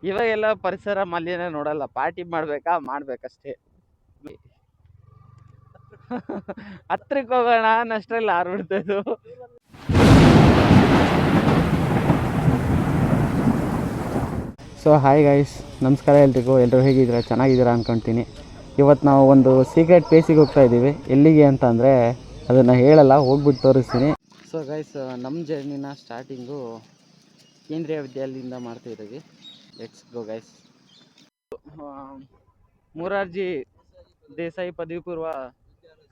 ಇವಾಗೆಲ್ಲ ಪರಿಸರ ಮಾಲಿನ್ಯ ನೋಡಲ್ಲ, ಪಾರ್ಟಿ ಮಾಡ್ಬೇಕಷ್ಟೇ. ಹತ್ರಕ್ಕೆ ಹೋಗೋಣ ಅನ್ನಷ್ಟರಲ್ಲಿ ಆರ್ಬಿಡ್ತದು. ಸೊ ಹಾಯ್ ಗೈಸ್, ನಮಸ್ಕಾರ ಎಲ್ರಿಗೂ. ಎಲ್ಲರೂ ಹೇಗಿದ್ದೀರಾ? ಚೆನ್ನಾಗಿದ್ದೀರಾ ಅಂದ್ಕೊಳ್ತೀನಿ. ಇವತ್ತು ನಾವು ಒಂದು ಸೀಕ್ರೆಟ್ ಪ್ಲೇಸಿಗೆ ಹೋಗ್ತಾ ಇದ್ದೀವಿ. ಎಲ್ಲಿಗೆ ಅಂತ ಅಂದರೆ ಅದನ್ನು ಹೇಳಲ್ಲ, ಹೋಗ್ಬಿಟ್ಟು ತೋರಿಸ್ತೀನಿ. ಸೊ ಗೈಸ್, ನಮ್ಮ ಜರ್ನಿನ ಸ್ಟಾರ್ಟಿಂಗು ಕೇಂದ್ರೀಯ ವಿದ್ಯಾಲಯದಿಂದ ಮಾಡ್ತಾ ಇದ್ದೀವಿ. Let's go guys. Morarji Desai ಪದವಿ ಪೂರ್ವ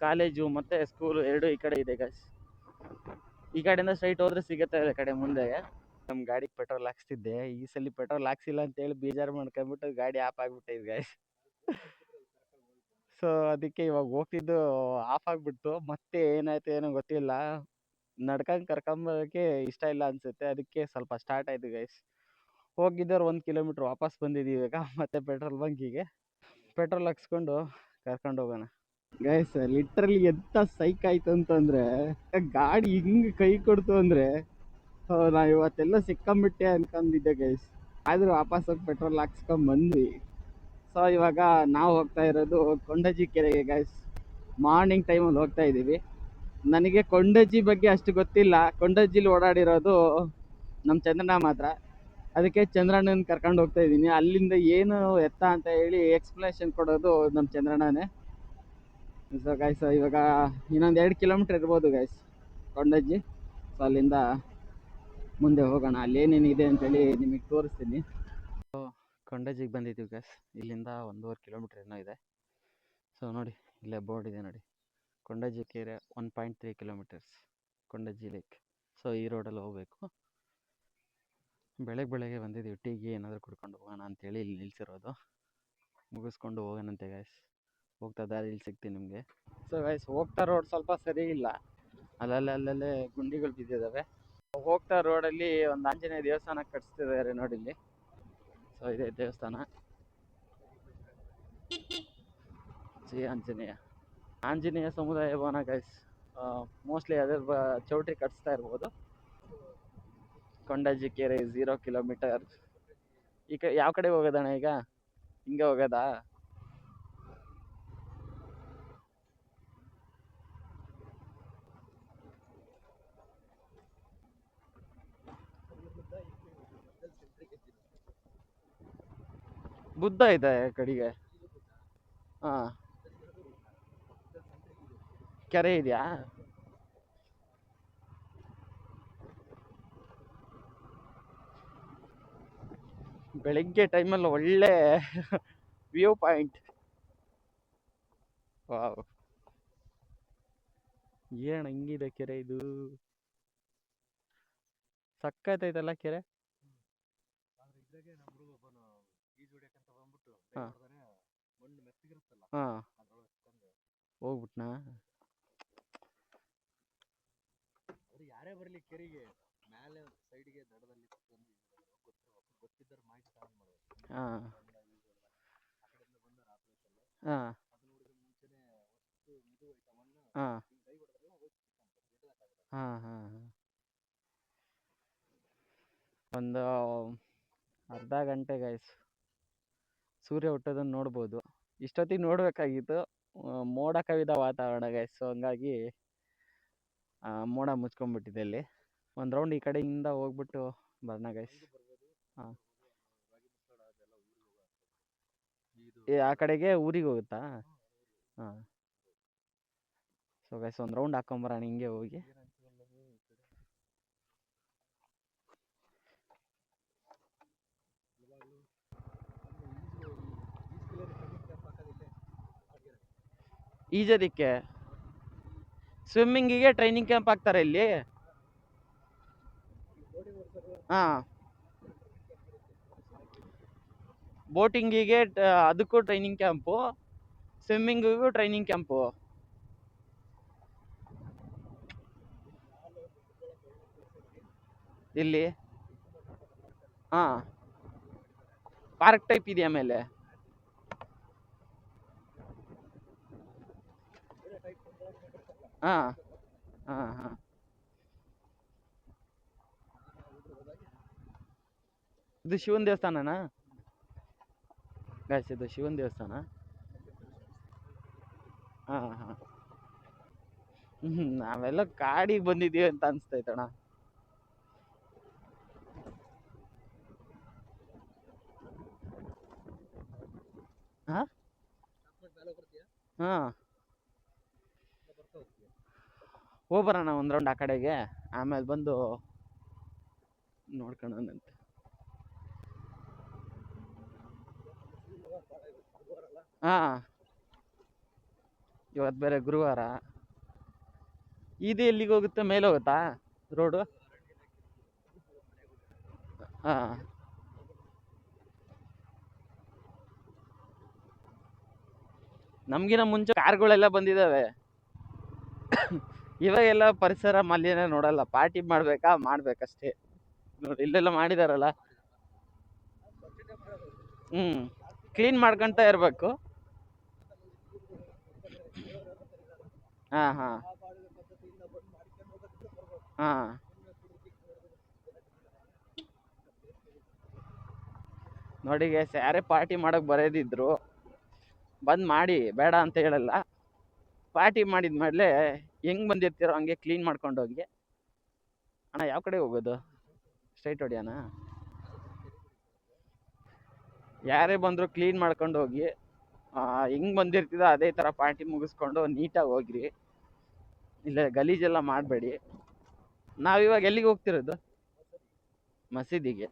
ಕಾಲೇಜು ಮತ್ತು ಸ್ಕೂಲು ಎರಡು ಈ ಕಡೆ ಇದೆ ಗೈಸ್. ಈ ಕಡೆಯಿಂದ ಸ್ಟ್ರೈಟ್ ಹೋದ್ರೆ ಸಿಗುತ್ತೆ ಈ ಕಡೆ ಮುಂದೆ. ನಮ್ಮ ಗಾಡಿಗೆ ಪೆಟ್ರೋಲ್ ಹಾಕ್ಸ್ತಿದ್ದೆ, ಈ ಸಲ ಪೆಟ್ರೋಲ್ ಹಾಕ್ಸಿಲ್ಲ ಅಂತೇಳಿ ಬೇಜಾರು ಮಾಡ್ಕೊಂಬಿಟ್ಟು ಗಾಡಿ ಆಫ್ ಆಗಿಬಿಟ್ಟೆ ಗೈಸ್. ಸೊ ಅದಕ್ಕೆ ಇವಾಗ ಹೋಗ್ತಿದ್ದು ಆಫ್ ಆಗಿಬಿಟ್ಟು, ಮತ್ತೆ ಏನಾಯ್ತು ಏನೋ ಗೊತ್ತಿಲ್ಲ, ನಡ್ಕೊಂಡು ಕರ್ಕೊಂಬರೋಕ್ಕೆ ಇಷ್ಟ ಇಲ್ಲ ಅನಿಸುತ್ತೆ. ಅದಕ್ಕೆ ಸ್ವಲ್ಪ ಸ್ಟಾರ್ಟ್ ಆಯಿತು ಗೈಸ್. ಹೋಗಿದ್ದವ್ರು 1 ಕಿಲೋಮೀಟ್ರ್ ವಾಪಸ್ ಬಂದಿದ್ದೀವಿ ಈಗ. ಮತ್ತೆ ಪೆಟ್ರೋಲ್ ಬಂಕಿಗೆ ಪೆಟ್ರೋಲ್ ಹಾಕ್ಸ್ಕೊಂಡು ಕರ್ಕೊಂಡು ಹೋಗೋಣ ಗೈಸ್. ಲಿಟ್ರಲಿ ಎಂತ ಸೈಕ್ ಆಯ್ತು ಅಂತಂದರೆ, ಗಾಡಿ ಹಿಂಗೆ ಕೈ ಕೊಡ್ತು ಅಂದರೆ ನಾವು ಇವತ್ತೆಲ್ಲ ಸಿಕ್ಕಂಬಿಟ್ಟೆ ಅನ್ಕೊಂಡಿದ್ದೆ ಗೈಸ್. ಆದರೂ ವಾಪಸ್ ಹೋಗಿ ಪೆಟ್ರೋಲ್ ಹಾಕ್ಸ್ಕೊಂಡ್ ಬಂದ್ವಿ. ಸೊ ಇವಾಗ ನಾವು ಹೋಗ್ತಾ ಇರೋದು ಕೊಂಡಜ್ಜಿ ಕೆರೆಗೆ ಗೈಸ್. ಮಾರ್ನಿಂಗ್ ಟೈಮಲ್ಲಿ ಹೋಗ್ತಾ ಇದ್ದೀವಿ. ನನಗೆ ಕೊಂಡಜ್ಜಿ ಬಗ್ಗೆ ಅಷ್ಟು ಗೊತ್ತಿಲ್ಲ. ಕೊಂಡಜ್ಜಿಲಿ ಓಡಾಡಿರೋದು ನಮ್ಮ ಚಂದ್ರಣ್ಣ ಮಾತ್ರ. ಅದಕ್ಕೆ ಚಂದ್ರಣ್ಣನ ಕರ್ಕೊಂಡು ಹೋಗ್ತಾ ಇದ್ದೀನಿ. ಅಲ್ಲಿಂದ ಏನು ಎತ್ತ ಅಂತ ಹೇಳಿ ಎಕ್ಸ್ಪ್ಲನೇಷನ್ ಕೊಡೋದು ನಮ್ಮ ಚಂದ್ರಣ್ಣನೇ. ಸೊ ಗೈಸ್, ಇವಾಗ ಇನ್ನೊಂದು 2 ಕಿಲೋಮೀಟ್ರ್ ಇರ್ಬೋದು ಗೈಸ್ ಕೊಂಡಜ್ಜಿ. ಸೊ ಅಲ್ಲಿಂದ ಮುಂದೆ ಹೋಗೋಣ, ಅಲ್ಲೇನೇನಿದೆ ಅಂತೇಳಿ ನಿಮಗೆ ತೋರಿಸ್ತೀನಿ. ಕೊಂಡಜ್ಜಿಗೆ ಬಂದಿದ್ದೀವಿ ಗೈಸ್. ಇಲ್ಲಿಂದ 1.5 ಕಿಲೋಮೀಟ್ರ್ ಏನೋ ಇದೆ. ಸೊ ನೋಡಿ, ಇಲ್ಲೇ ಬೋರ್ಡ್ ಇದೆ ನೋಡಿ, ಕೊಂಡಜ್ಜಿ ಕೆರೆ 1.3 ಕಿಲೋಮೀಟರ್ಸ್ ಕೊಂಡಜ್ಜಿ ಲೇಕ್. ಸೊ ಈ ರೋಡಲ್ಲಿ ಹೋಗಬೇಕು. ಬೆಳಗ್ಗೆ ಬಂದಿದ್ದೀವಿ, ಟೀಗೆ ಏನಾದರೂ ಕುಡ್ಕೊಂಡು ಹೋಗೋಣ ಅಂತೇಳಿ ಇಲ್ಲಿ ನಿಲ್ಸಿರೋದು. ಮುಗಿಸ್ಕೊಂಡು ಹೋಗೋಣಂತೆ ಗೈಸ್. ಹೋಗ್ತಾ ದಾರಿಲಿ ಸಿಗ್ತೀನಿ ನಿಮಗೆ. ಸೊ ಗೈಸ್, ಹೋಗ್ತಾ ರೋಡ್ ಸ್ವಲ್ಪ ಸರಿ ಇಲ್ಲ, ಅಲ್ಲಲ್ಲೇ ಗುಂಡಿಗಳು ಬಿದ್ದಿದ್ದಾವೆ. ಹೋಗ್ತಾ ರೋಡಲ್ಲಿ ಒಂದು ಆಂಜನೇಯ ದೇವಸ್ಥಾನ ಕಟ್ಸ್ತಿದ್ದಾರೆ ನೋಡಿ ಇಲ್ಲಿ. ಸೊ ಇದೆ ದೇವಸ್ಥಾನ, ಶ್ರೀ ಆಂಜನೇಯ ಸಮುದಾಯ ಭವನ ಗೈಸ್. ಮೋಸ್ಟ್ಲಿ ಅದ್ರ ಚೌಟ್ರಿ ಕಟ್ಸ್ತಾ ಇರ್ಬೋದು. ಕೊಂಡಜ್ಜಿ ಕೆರೆ 0 ಕಿಲೋಮೀಟರ್. ಈಗ ಯಾವ ಕಡೆ ಹೋಗೋದಣ್ಣ? ಈಗ ಹಿಂಗೆ ಹೋಗೋದಾ? ಬುದ್ಧ ಇದೆ ಕಡೆಗೆ. ಹಾಂ, ಕೆರೆ ಇದೆಯಾ? ಬೆಳಿಗ್ಗೆ ಟೈಮಲ್ಲಿ ಒಳ್ಳೆ ವ್ಯೂ ಪಾಯಿಂಟ್. ವಾವ್, ಏನ್ ಹಿಂಗಿದೆ ಕೆರೆ ಇದು, ಸಕ್ಕತ್ತೈತಲ್ಲ ಕೆರೆ. ಹಾಂ ಹಾಂ, ಹೋಗ್ಬಿಟ್ನಾ? ಯಾರೇ ಬರಲಿ ಕೆರೆಗೆ ಮೇಲೆ ಸೈಡ್ಗೆ ದಡದಲ್ಲಿ ಹಾಂ ಹಾಂ ಹಾಂ ಹಾಂ ಹಾಂ. ಒಂದು ಅರ್ಧ ಗಂಟೆ ಗೈಸ್ ಸೂರ್ಯ ಹುಟ್ಟೋದನ್ನು ನೋಡ್ಬೋದು. ಇಷ್ಟೊತ್ತಿಗೆ ನೋಡಬೇಕಾಗಿತ್ತು, ಮೋಡ ಕವಿದ ವಾತಾವರಣ ಗೈಸ್. ಸೊ ಹಂಗಾಗಿ ಮೋಡ ಮುಚ್ಕೊಂಡ್ಬಿಟ್ಟಿದೆ ಇಲ್ಲಿ. ಒಂದು ರೌಂಡ್ ಈ ಕಡೆಯಿಂದ ಹೋಗ್ಬಿಟ್ಟು ಬರೋಣ ಗೈಸ್. ಹಾಂ, ಆ ಕಡೆಗೆ ಊರಿಗೆ ಹೋಗುತ್ತಾ? ಹಾಂ. ಸೊ ಗೈಸ್, ಒಂದು ರೌಂಡ್ ಹಾಕೊಂಬರೋಣ ಹಿಂಗೆ ಹೋಗಿ. ಈಜೋದಿಕ್ಕೆ ಸ್ವಿಮ್ಮಿಂಗಿಗೆ ಟ್ರೈನಿಂಗ್ ಕ್ಯಾಂಪ್ ಹಾಕ್ತಾರೆ ಇಲ್ಲಿ. ಹಾಂ, ಬೋಟಿಂಗಿಗೆ ಅದಕ್ಕೂ ಟ್ರೈನಿಂಗ್ ಕ್ಯಾಂಪು, ಸ್ವಿಮ್ಮಿಂಗಿಗೂ ಟ್ರೈನಿಂಗ್ ಕ್ಯಾಂಪು. ಇಲ್ಲಿ ಹಾಂ, ಪಾರ್ಕ್ ಟೈಪ್ ಇದೆಯಾ ಮೇಲೆ? ಹಾಂ ಹಾಂ ಹಾಂ. ಇದು ಶಿವನ್ ದೇವಸ್ಥಾನನಾ ಗೈಸ್? ಇದು ಶಿವನ್ ದೇವಸ್ಥಾನ. ಹಾ ಹಾ. ನಾವೆಲ್ಲ ಕಾಡಿಗೆ ಬಂದಿದೀವಿ ಅಂತ ಅನ್ಸ್ತೈತಣ್ಣ. ಹಾ ಹಾ, ಹೋಗ್ಬರೋಣ ಒಂದ್ ರೌಂಡ್ ಆ ಕಡೆಗೆ, ಆಮೇಲೆ ಬಂದು ನೋಡ್ಕೊಳ್ಳೋಣಂತೆ. ಹಾ, ಇವತ್ತು ಬೇರೆ ಗುರುವಾರ. ಇದು ಎಲ್ಲಿಗೆ ಹೋಗುತ್ತೆ? ಮೇಲೆ ಹೋಗುತ್ತಾ ರೋಡು? ಹಾ, ನಮ್ಗಿನ ಮುಂಚೆ ಕಾರ್ಗಳೆಲ್ಲ ಬಂದಿದಾವೆ. ಇವಾಗೆಲ್ಲ ಪರಿಸರ ಮಾಲಿನ್ಯ ನೋಡಲ್ಲ, ಪಾರ್ಟಿ ಮಾಡ್ಬೇಕಷ್ಟೇ. ನೋಡಿ ಇಲ್ಲೆಲ್ಲ ಮಾಡಿದಾರಲ್ಲ. ಕ್ಲೀನ್ ಮಾಡ್ಕೊಂತ ಇರ್ಬೇಕು. ಹಾ ಹಾ ಹಾ, ನೋಡಿ ಗೈಸ್, ಯಾರೇ ಪಾರ್ಟಿ ಮಾಡಕ್ ಬರೋದಿದ್ರು ಬಂದ್ ಮಾಡಿ, ಬೇಡ ಅಂತ ಹೇಳಲ್ಲ. ಪಾರ್ಟಿ ಮಾಡಿದ್ಮೇಲೆ ಹೆಂಗ್ ಬಂದಿರ್ತೀರೋ ಹಂಗೆ ಕ್ಲೀನ್ ಮಾಡ್ಕೊಂಡು ಹೋಗಿ. ಅಣ್ಣ ಯಾವ ಕಡೆ ಹೋಗೋದು? ಸ್ಟ್ರೈಟ್ ಹೊಡಿಯೋಣ? ಯಾರೇ ಬಂದ್ರು ಕ್ಲೀನ್ ಮಾಡ್ಕೊಂಡು ಹೋಗಿ. ಹೆಂಗ್ ಬಂದಿರ್ತಿದೋ ಅದೇ ತರ ಪಾರ್ಟಿ ಮುಗಿಸ್ಕೊಂಡು ನೀಟಾಗಿ ಹೋಗ್ರಿ. ಇಲ್ಲ ಗಲೀಜೆಲ್ಲ ಮಾಡಬೇಡಿ. ನಾವಿವಾಗ ಎಲ್ಲಿಗೆ ಹೋಗ್ತಿರೋದು? ಮಸೀದಿಗೆ.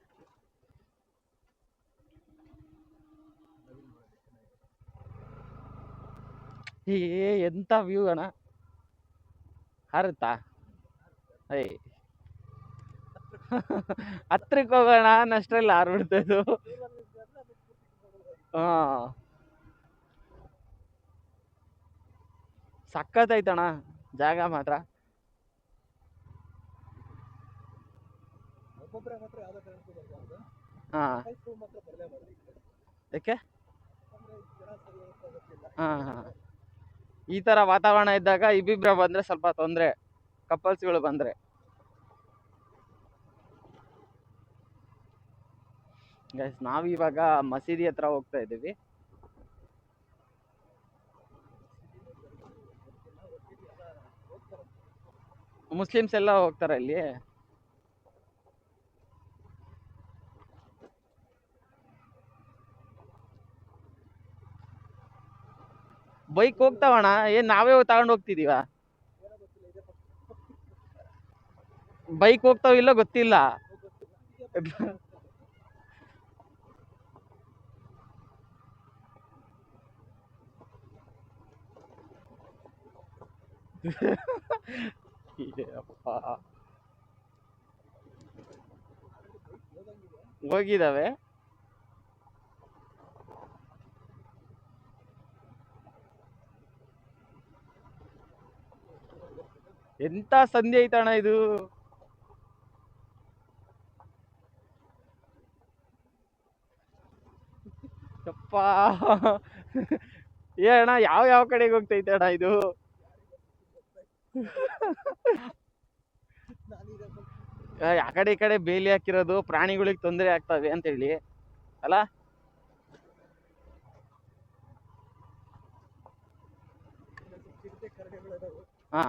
ಎಂತ ವ್ಯೂ ಅಣ್ಣ! ಹಾರುತ್ತಾ? ಅಯ್ಯ, ಹತ್ರಕ್ಕೆ ಹೋಗೋಣ ಅನ್ನಷ್ಟರಲ್ಲಿ ಹಾರ್ಬಿಡ್ತದು. ಹಾ, ಸಕ್ಕತ್ತೈತಣ್ಣ ಜಾಗ ಮಾತ್ರ. ಹಾ, ಯಾಕೆ? ಹಾ ಹಾ, ಈ ತರ ವಾತಾವರಣ ಇದ್ದಾಗ ಇಬ್ಬಿಬ್ರ ಬಂದ್ರೆ ಸ್ವಲ್ಪ ತೊಂದ್ರೆ, ಕಪಲ್ಸ್ಗಳು ಬಂದ್ರೆ. ಗೈಸ್, ನಾವಿವಾಗ ಮಸೀದಿ ಹತ್ರ ಹೋಗ್ತಾ ಇದ್ದೀವಿ. ಮುಸ್ಲಿಮ್ಸ್ ಎಲ್ಲ ಹೋಗ್ತಾರ ಇಲ್ಲಿ. ಬೈಕ್ ಹೋಗ್ತಾವಣ, ಏನ್ ನಾವೇ ತಗೊಂಡ್ ಹೋಗ್ತಿದೀವ? ಬೈಕ್ ಹೋಗ್ತಾವಿಲ್ಲ ಗೊತ್ತಿಲ್ಲ. ಹೋಗಿದಾವೆ. ಎಂತ ಸಂಧಿ ಐತಣ್ಣ ಇದು! ಯಪ್ಪ, ಏ ಅಣ್ಣ, ಯಾವ ಕಡೆಗೆ ಹೋಗ್ತೈತೆ ಅಣ್ಣ ಇದು? ಆ ಕಡೆ ಈ ಕಡೆ ಬೇಲಿ ಹಾಕಿರೋದು ಪ್ರಾಣಿಗಳಿಗೆ ತೊಂದರೆ ಆಗ್ತವೆ ಅಂತ ಹೇಳಿ ಅಲ್ಲ? ಹಾ,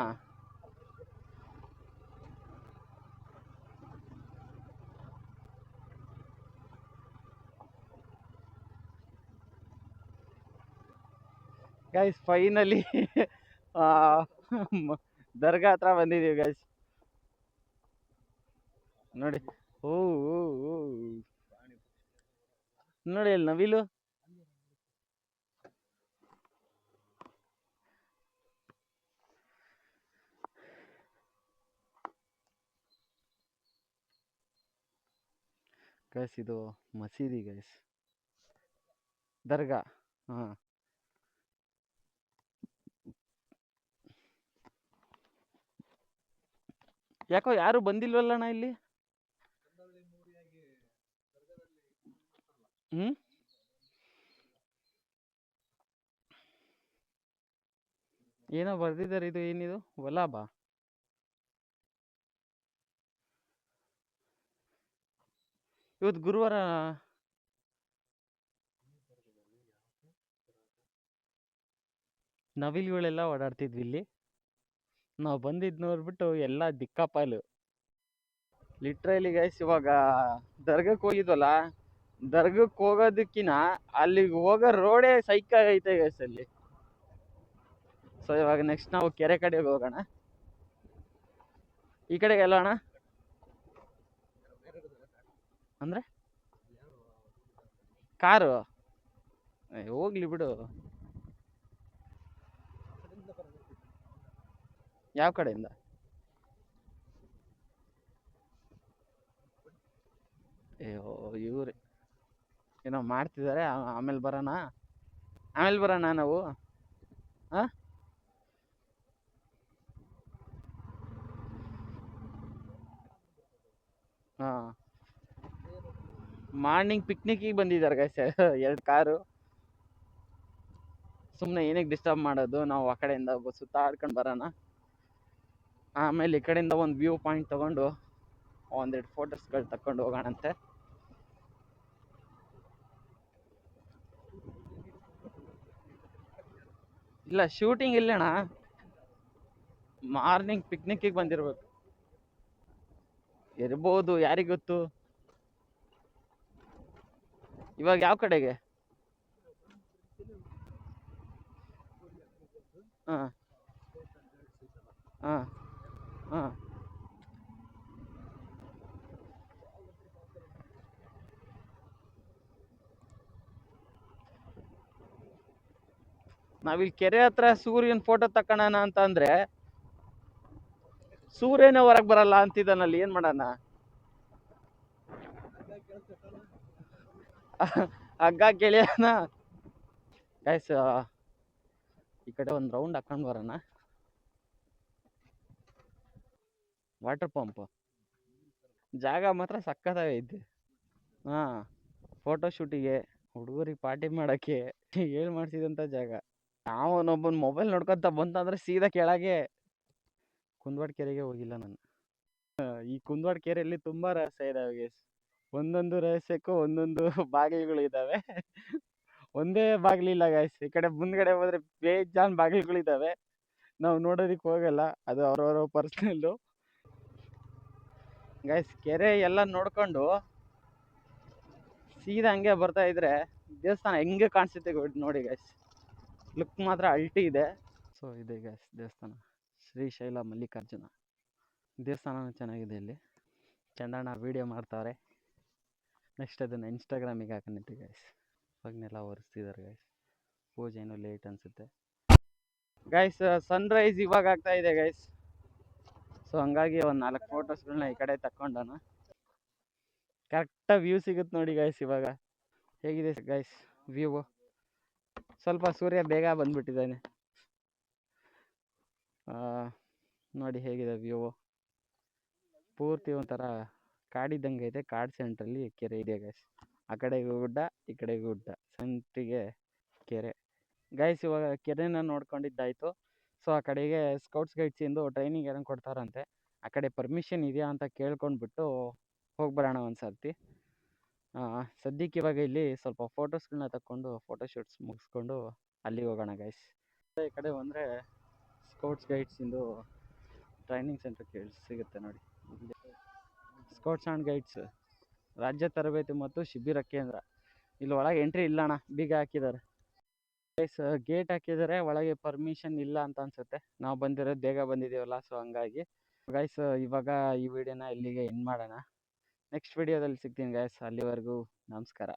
ಗೈಸ್ ಫೈನಲಿ ದರ್ಗಾ ಹತ್ರ ಬಂದಿದೀವಿ ಗೈಸ್. ನೋಡಿ, ಓ ನೋಡಿ ಅಲ್ಲಿ ನವಿಲು. ಗೈಸ್ ಇದು ಮಸೀದಿ ಗೈಸ್, ದರ್ಗಾ. ಹಾ, ಯಾಕೋ ಯಾರು ಬಂದಿಲ್ವಲ್ಲಣ್ಣ ಇಲ್ಲಿ? ಏನೋ ಬರ್ದಿದ್ದಾರೆ, ಇದು ಏನಿದು? ವಲಾಬಾ? ಇವತ್ತು ಗುರುವಾರ ನವಿಲುಗಳೆಲ್ಲ ಓಡಾಡ್ತಿದ್ವಿ ಇಲ್ಲಿ. ನಾವು ಬಂದಿದ್ದು ನೋಡ್ಬಿಟ್ಟು ಎಲ್ಲ ದಿಕ್ಕಾಪಾಲು. ಲಿಟ್ರಲಿ ಗೈಸ್, ಇವಾಗ ದರ್ಗಕ್ಕೆ ಹೋಗಿದ್ವಲ್ಲ, ದರ್ಗಕ್ಕೆ ಹೋಗೋದಕ್ಕಿನ ಅಲ್ಲಿಗೆ ಹೋಗೋ ರೋಡೇ ಸೈಕ್ ಆಗೈತೆ ಗೈಸ್ ಅಲ್ಲಿ. ಸೊ ಇವಾಗ ನೆಕ್ಸ್ಟ್ ನಾವು ಕೆರೆ ಕಡೆಗೆ ಹೋಗೋಣ. ಈ ಕಡೆಗೆ ಎಲ್ಲ ಅಣ್ಣ ಅಂದ್ರೆ ಕಾರು ಹೋಗ್ಲಿ ಬಿಡು. ಯಾವ ಕಡೆಯಿಂದ? ಅಯ್ಯೋ ಇವ್ರು ಏನೋ ಮಾಡ್ತಿದ್ದಾರೆ. ಆಮೇಲೆ ಬರೋಣ ನಾವು. ಹಾಂ, ಹಾಂ, ಮಾರ್ನಿಂಗ್ ಪಿಕ್ನಿಕ್ಕಿಗೆ ಬಂದಿದ್ದಾರೆ ಗೈಸ್ 2 ಕಾರು. ಸುಮ್ಮನೆ ಏನಕ್ಕೆ ಡಿಸ್ಟರ್ಬ್ ಮಾಡೋದು, ನಾವು ಆ ಕಡೆಯಿಂದ ಸುತ್ತಾಡ್ಕೊಂಡು ಬರೋಣ. ಆಮೇಲೆ ಈ ಕಡೆಯಿಂದ ಒಂದು ವ್ಯೂ ಪಾಯಿಂಟ್ ತೊಗೊಂಡು ಒಂದೆರಡು ಫೋಟೋಸ್ಗಳು ತಕ್ಕೊಂಡು ಹೋಗೋಣಂತೆ. ಇಲ್ಲ ಶೂಟಿಂಗ್ ಇಲ್ಲಣ್ಣ, ಮಾರ್ನಿಂಗ್ ಪಿಕ್ನಿಕ್ಕಿಗೆ ಬಂದಿರ್ಬೇಕು. ಇರ್ಬೋದು, ಯಾರಿಗೆ ಗೊತ್ತು. ಇವಾಗ ಯಾವ ಕಡೆಗೆ? ಹಾಂ, ಹಾಂ, ಹಾಂ. ನಾವಿಲ್ಲಿ ಕೆರೆ ಹತ್ರ ಸೂರ್ಯನ ಫೋಟೋ ತಕ್ಕೊಳ್ಳೋಣ ಅಂತ ಅಂದ್ರೆ ಸೂರ್ಯನೇ ಹೊರಗೆ ಬರಲ್ಲ ಅಂತಿದ್ದಾನಲ್ಲಿ, ಏನ್ ಮಾಡೋಣ? ಹಗ್ಗ ಗೆಳೆಯನ ಗೈಸ್, ಈ ಕಡೆ ಒಂದು ರೌಂಡ್ ಹಾಕೊಂಡು ಬರೋಣ. ವಾಟರ್ ಪಂಪ್ ಜಾಗ ಮಾತ್ರ ಸಕ್ಕತ್ತಾಗೈತೆ. ಹಾಂ, ಫೋಟೋ ಶೂಟಿಗೆ, ಹುಡುಗರಿಗೆ ಪಾರ್ಟಿ ಮಾಡೋಕ್ಕೆ ಹೇಳಿ ಮಾಡಿಸಿದಂಥ ಜಾಗ. ನಾವೊಬ್ಬನ ಮೊಬೈಲ್ ನೋಡ್ಕೊತ ಬಂತಂದ್ರೆ ಸೀದಾ ಕೆಳಗೆ. ಕುಂದವಾಡ ಕೆರೆಗೆ ಹೋಗಿಲ್ಲ ನಾನು. ಈ ಕುಂದವಾಡ ಕೆರೆಯಲ್ಲಿ ತುಂಬಾ ರಹಸ್ಯ ಇದಾವೆ ಗೈಸ್. ಒಂದೊಂದು ರಹಸ್ಯಕ್ಕೂ ಒಂದೊಂದು ಬಾಗಿಲುಗಳು ಇದ್ದಾವೆ. ಒಂದೇ ಬಾಗಿಲಿಲ್ಲ ಗೈಸ್. ಈ ಕಡೆ ಮುಂದ್ಗಡೆ ಹೋದ್ರೆ ಬೇಜಾನ್ ಬಾಗಿಲುಗಳಿದ್ದಾವೆ, ನಾವು ನೋಡೋದಕ್ಕೆ ಹೋಗಲ್ಲ, ಅದು ಅವ್ರವ್ರ ಪರ್ಸನಲ್ಲು. ಗೈಸ್ ಕೆರೆ ಎಲ್ಲ ನೋಡ್ಕೊಂಡು ಸೀದಾ ಹಂಗೆ ಬರ್ತಾ ಇದ್ರೆ ದೇವಸ್ಥಾನ ಹೆಂಗೆ ಕಾಣಿಸುತ್ತೆ ನೋಡಿ ಗೈಸ್. ಲುಕ್ ಮಾತ್ರ ಅಲ್ಟಿ ಇದೆ. ಸೊ ಇದೆ ಗೈಸ್ ದೇವಸ್ಥಾನ, ಶ್ರೀಶೈಲ ಮಲ್ಲಿಕಾರ್ಜುನ ದೇವಸ್ಥಾನ ಚೆನ್ನಾಗಿದೆ. ಇಲ್ಲಿ ಚಂದಣ್ಣ ವಿಡಿಯೋ ಮಾಡ್ತಾವ್ರೆ. ನೆಕ್ಸ್ಟ್ ಅದನ್ನು ಇನ್ಸ್ಟಾಗ್ರಾಮಿಗೆ ಹಾಕೊಂಡಿರ್ತೀವಿ ಗೈಸ್. ಇವಾಗನೆಲ್ಲ ಒರೆಸ್ತಿದ್ದಾರೆ ಗೈಸ್. ಪೂಜೆನೂ ಲೇಟ್ ಅನಿಸುತ್ತೆ ಗೈಸ್. ಸನ್ರೈಸ್ ಇವಾಗ ಆಗ್ತಾ ಇದೆ ಗೈಸ್. ಸೊ ಹಂಗಾಗಿ ಒಂದು 4 ಫೋಟೋಸ್ಗಳನ್ನ ಈ ಕಡೆ ತಕ್ಕೊಂಡೋಣ. ಕರೆಕ್ಟಾಗಿ ವ್ಯೂ ಸಿಗುತ್ತೆ ನೋಡಿ ಗೈಸ್. ಇವಾಗ ಹೇಗಿದೆ ಗೈಸ್ ವ್ಯೂ? ಸ್ವಲ್ಪ ಸೂರ್ಯ ಬೇಗ ಬಂದ್ಬಿಟ್ಟಿದ್ದಾನೆ. ನೋಡಿ ಹೇಗಿದೆ ವ್ಯೂ. ಪೂರ್ತಿ ಒಂಥರ ಕಾಡಿದ್ದಂಗೆ ಐತೆ. ಕಾಡು ಸೆಂಟ್ರಲ್ಲಿ ಕೆರೆ ಇದೆ ಗೈಸ್. ಆ ಕಡೆಗೆ ಗುಡ್ಡ, ಈ ಕಡೆಗೆ ಗುಡ್ಡ, ಸೆಂಟ್ರಿಗೆ ಕೆರೆ ಗೈಸ್. ಇವಾಗ ಕೆರೆನ ನೋಡ್ಕೊಂಡಿದ್ದಾಯ್ತು. ಸೊ ಆ ಕಡೆಗೆ ಸ್ಕೌಟ್ಸ್ ಗೈಡ್ಸಿಂದು ಟ್ರೈನಿಂಗ್ ಏನೋ ಕೊಡ್ತಾರಂತೆ. ಆ ಕಡೆ ಪರ್ಮಿಷನ್ ಇದೆಯಾ ಅಂತ ಕೇಳ್ಕೊಂಡ್ಬಿಟ್ಟು ಹೋಗ್ಬರೋಣ ಒಂದು ಸರ್ತಿ. ಸದ್ಯಕ್ಕೆ ಇವಾಗ ಇಲ್ಲಿ ಸ್ವಲ್ಪ ಫೋಟೋಸ್ಗಳನ್ನ ತಕ್ಕೊಂಡು ಫೋಟೋ ಶೂಟ್ಸ್ ಮುಗಿಸ್ಕೊಂಡು ಅಲ್ಲಿಗೆ ಹೋಗೋಣ ಗೈಸ್. ಈ ಕಡೆ ಬಂದರೆ ಸ್ಕೌಟ್ಸ್ ಗೈಡ್ಸಿಂದು ಟ್ರೈನಿಂಗ್ ಸೆಂಟರ್ ಸಿಗುತ್ತೆ ನೋಡಿ. ಸ್ಕೌಟ್ಸ್ ಆ್ಯಂಡ್ ಗೈಡ್ಸ್ ರಾಜ್ಯ ತರಬೇತಿ ಮತ್ತು ಶಿಬಿರ ಕೇಂದ್ರ. ಇಲ್ಲಿ ಒಳಗೆ ಎಂಟ್ರಿ ಇಲ್ಲ ಅಣ್ಣ, ಬೀಗ ಹಾಕಿದ್ದಾರೆ ಗೈಸ್. ಗೇಟ್ ಹಾಕಿದ್ದಾರೆ, ಒಳಗೆ ಪರ್ಮಿಷನ್ ಇಲ್ಲ ಅಂತ ಅನ್ಸುತ್ತೆ. ನಾವು ಬಂದಿರೋದು ಬೇಗ ಬಂದಿದ್ದೀವಲ್ಲ, ಸೊ ಹಂಗಾಗಿ ಗೈಸ್ ಇವಾಗ ಈ ವಿಡಿಯೋನ ಇಲ್ಲಿಗೆ ಎಂಡ್ ಮಾಡೋಣ. ನೆಕ್ಸ್ಟ್ ವಿಡಿಯೋದಲ್ಲಿ ಸಿಗ್ತೀನಿ ಗೈಸ್. ಅಲ್ಲಿವರೆಗೂ ನಮಸ್ಕಾರ.